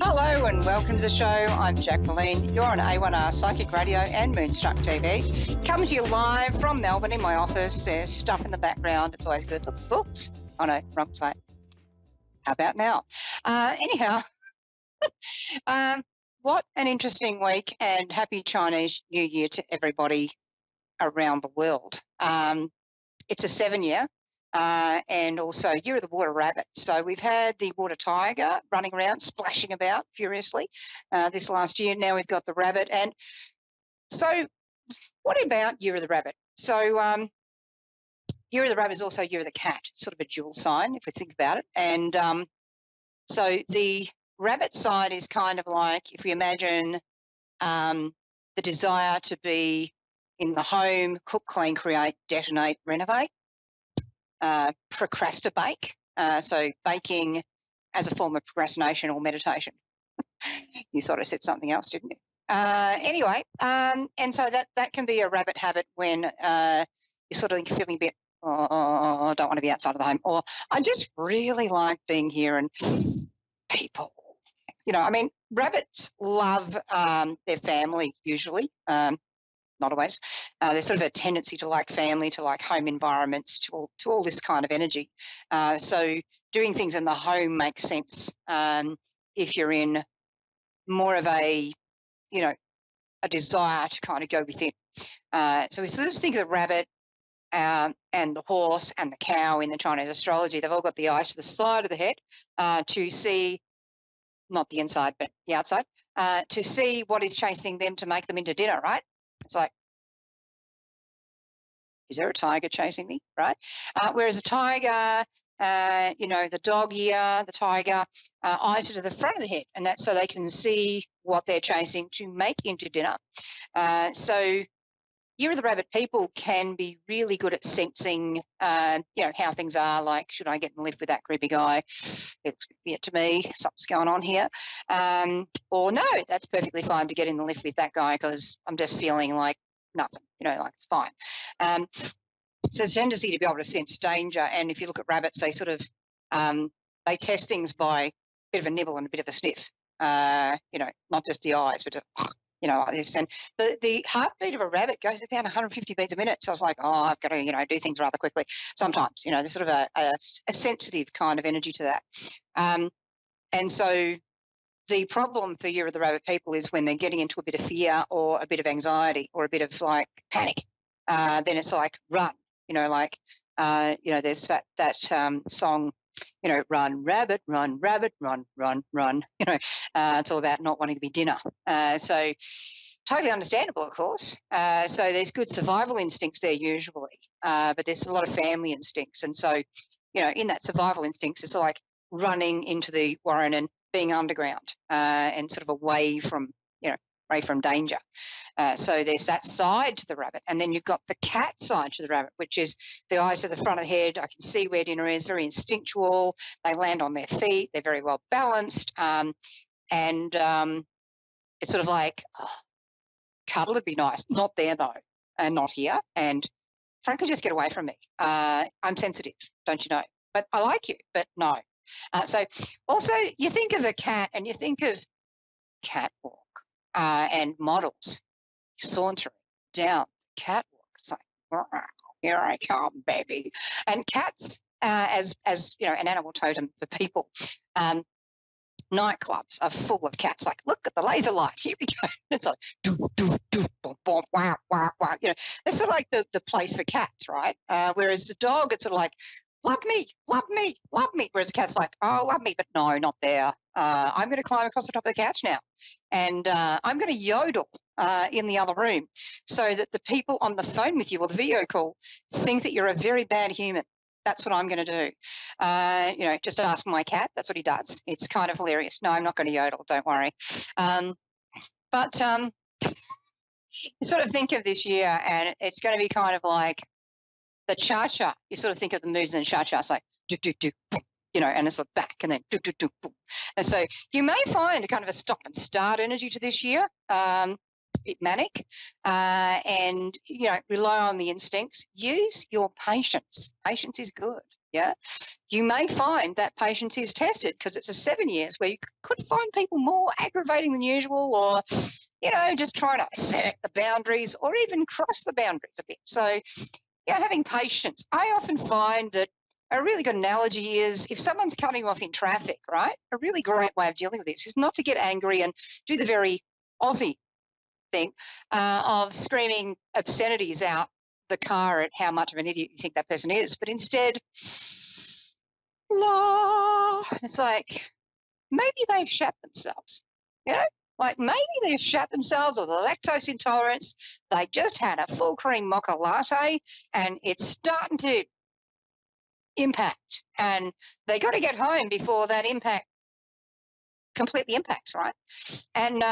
Hello and welcome to the show. I'm Jacquelene. You're on A1R Psychic Radio and Moonstruck TV. Coming to you live from Melbourne in my office. There's stuff in the background. It's always good. Look, books. Oh no, wrong side. How about now? Anyhow, what an interesting week, and happy Chinese New Year to everybody around the world. It's a 7-year. And also Year of the Water Rabbit. So we've had the water tiger running around, splashing about furiously this last year. Now we've got the rabbit. And so what about Year of the Rabbit? So Year of the Rabbit is also Year of the Cat, sort of a dual sign if we think about it. And so the rabbit side is kind of like, if we imagine the desire to be in the home, cook, clean, create, detonate, renovate. Procrastinate, so baking as a form of procrastination or meditation. You thought I said something else, didn't you? Anyway, and so that can be a rabbit habit when you're sort of feeling a bit, oh, I don't want to be outside of the home, or I just really like being here and people. You know, I mean, rabbits love their family usually. Not always. There's sort of a tendency to like family, to like home environments, to all this kind of energy. So doing things in the home makes sense if you're in more of a, you know, a desire to kind of go within. So we sort of think of the rabbit and the horse and the cow in the Chinese astrology. They've all got the eyes to the side of the head to see, not the inside, but the outside, to see what is chasing them to make them into dinner, right? It's like, is there a tiger chasing me, right? Whereas a tiger, you know, the dog here, the tiger, eyes are to the front of the head, and that's so they can see what they're chasing to make into dinner. So Year of the Rabbit people can be really good at sensing, you know, how things are, like, should I get in the lift with that creepy guy? It's weird to me, something's going on here. Or no, that's perfectly fine to get in the lift with that guy because I'm just feeling like nothing, you know, like it's fine. So there's a tendency to be able to sense danger. And if you look at rabbits, they sort of, they test things by a bit of a nibble and a bit of a sniff, you know, not just the eyes, but just, you know, like this. And the heartbeat of a rabbit goes about 150 beats a minute. So I was like, oh, I've got to, you know, do things rather quickly. Sometimes, you know, there's sort of a sensitive kind of energy to that. And so the problem for Year of the Rabbit people is when they're getting into a bit of fear or a bit of anxiety or a bit of like panic, then it's like run, you know, like, you know, there's that song, you know, run, rabbit, run, run, you know, it's all about not wanting to be dinner. So totally understandable, of course. So there's good survival instincts there usually, but there's a lot of family instincts. And so, you know, in that survival instincts, it's like running into the warren and being underground and sort of away from, you know, away from danger. So there's that side to the rabbit. And then you've got the cat side to the rabbit, which is the eyes at the front of the head. I can see where dinner is, very instinctual. They land on their feet. They're very well balanced. And it's sort of like, oh, cuddle would be nice. Not there, though, and not here. And frankly, just get away from me. I'm sensitive, don't you know? But I like you, but no. So also you think of the cat and you think of catwalk and models sauntering down the catwalk saying, here I come, baby. And cats, as you know, an animal totem for people, nightclubs are full of cats. Like, look at the laser light. Here we go. It's like, doo, doo, doo, boom, boom, wow, wow, wow. You know, it's sort of like the place for cats, right? Whereas the dog, it's sort of like, love me, love me, love me. Whereas the cat's like, oh, love me, but no, not there. I'm going to climb across the top of the couch now. And I'm going to yodel in the other room so that the people on the phone with you or the video call think that you're a very bad human. That's what I'm going to do. You know, just ask my cat. That's what he does. It's kind of hilarious. No, I'm not going to yodel. Don't worry. But you sort of think of this year and it's going to be kind of like the cha-cha. You sort of think of the moves in the cha-cha. It's like, do, do, do, boom, you know, and it's like back and then do, do, do, boom. And so you may find a kind of a stop and start energy to this year. bit manic, and, rely on the instincts. Use your patience. Patience is good. Yeah. You may find that patience is tested because it's a 7 years where you could find people more aggravating than usual, or, just trying to assert the boundaries or even cross the boundaries a bit. So, having patience. I often find that a really good analogy is if someone's cutting you off in traffic, right? A really great way of dealing with this is not to get angry and do the very Aussie thing of screaming obscenities out the car at how much of an idiot you think that person is, but instead, it's like maybe they've shat themselves, like maybe they've shat themselves, or the lactose intolerance. They just had a full cream mocha latte and it's starting to impact, and they got to get home before that impact completely impacts, right? And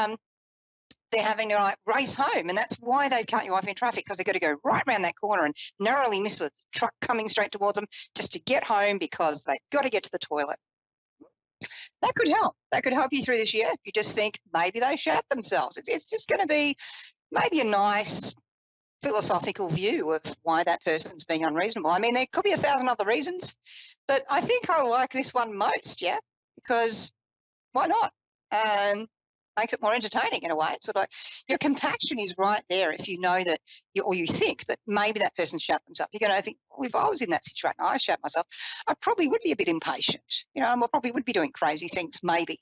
they're having to race home, and that's why they've cut you off in traffic, because they've got to go right around that corner and narrowly miss a truck coming straight towards them just to get home because they've got to get to the toilet. That could help. That could help you through this year. If you just think maybe they shat themselves. It's just going to be maybe a nice philosophical view of why that person's being unreasonable. I mean, there could be 1,000 other reasons, but I think I like this one most, because why not? Makes it more entertaining in a way. It's sort of like your compassion is right there if you know that, or you think that maybe that person shut themselves. You're going to think, well, if I was in that situation, I shut myself, I probably would be a bit impatient, and I probably would be doing crazy things maybe.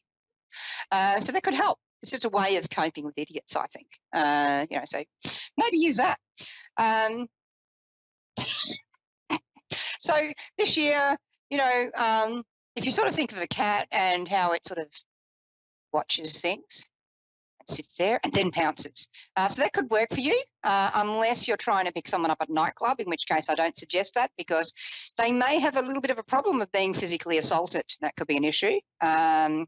So that could help. It's just a way of coping with idiots, I think. So maybe use that. So this year, if you sort of think of the cat and how it sort of watches things, it sits there and then pounces. So that could work for you, unless you're trying to pick someone up at a nightclub, in which case I don't suggest that, because they may have a little bit of a problem of being physically assaulted. That could be an issue. So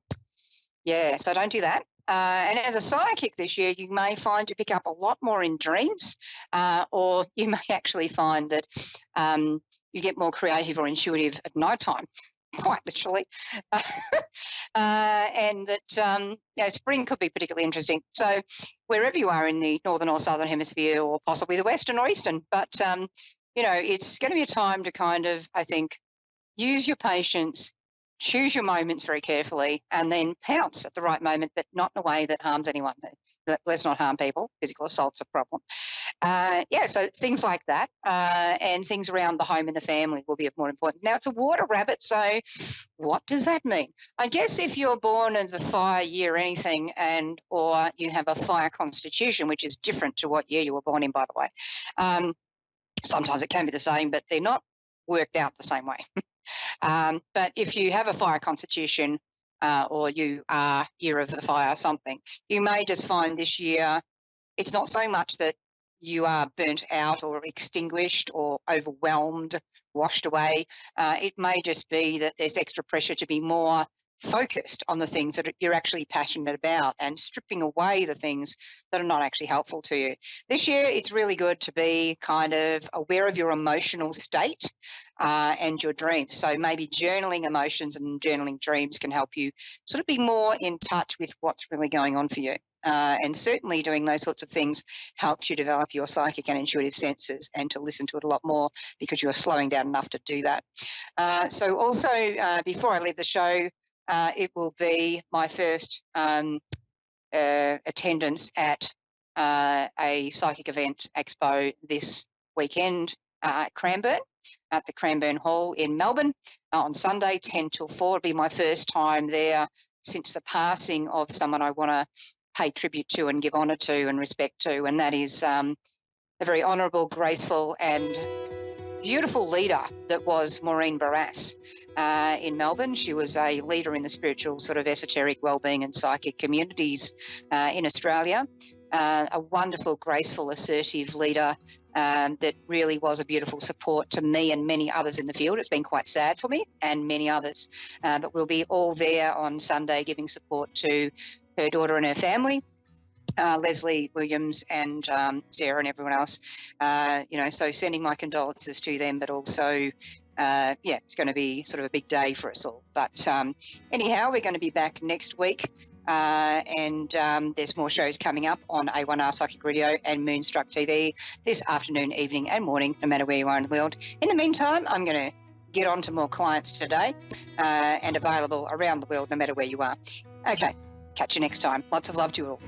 don't do that. And as a psychic this year, you may find you pick up a lot more in dreams, or you may actually find that you get more creative or intuitive at nighttime, quite literally. And that spring could be particularly interesting. So wherever you are in the northern or southern hemisphere, or possibly the western or eastern, but it's going to be a time to kind of, I think, use your patience, choose your moments very carefully, and then pounce at the right moment, but not in a way that harms anyone. Let's not harm people. Physical assault's a problem. So things like that, and things around the home and the family will be of more importance. Now, it's a water rabbit, so what does that mean? I guess if you're born in the fire year anything, or you have a fire constitution, which is different to what year you were born in, by the way. Sometimes it can be the same, but they're not worked out the same way. But if you have a fire constitution, or you are year of the fire or something, you may just find this year it's not so much that you are burnt out or extinguished or overwhelmed, washed away. It may just be that there's extra pressure to be more focused on the things that you're actually passionate about, and stripping away the things that are not actually helpful to you. This year, it's really good to be kind of aware of your emotional state and your dreams. So maybe journaling emotions and journaling dreams can help you sort of be more in touch with what's really going on for you. And certainly doing those sorts of things helps you develop your psychic and intuitive senses, and to listen to it a lot more, because you're slowing down enough to do that. So also, before I leave the show, it will be my first attendance at a psychic event expo this weekend at Cranbourne, at the Cranbourne Hall in Melbourne, on Sunday, 10 till 4. It'll be my first time there since the passing of someone I want to pay tribute to and give honour to and respect to, and that is a very honourable, graceful and beautiful leader that was Maureen Barras in Melbourne. She was a leader in the spiritual sort of esoteric wellbeing and psychic communities in Australia. A wonderful, graceful, assertive leader that really was a beautiful support to me and many others in the field. It's been quite sad for me and many others, but we'll be all there on Sunday giving support to her daughter and her family. Leslie Williams and Sarah and everyone else. So sending my condolences to them, but also, it's going to be sort of a big day for us all. But anyhow, we're going to be back next week. And there's more shows coming up on A1R Psychic Radio and Moonstruck TV this afternoon, evening and morning, no matter where you are in the world. In the meantime, I'm going to get on to more clients today and available around the world, no matter where you are. Okay, catch you next time. Lots of love to you all.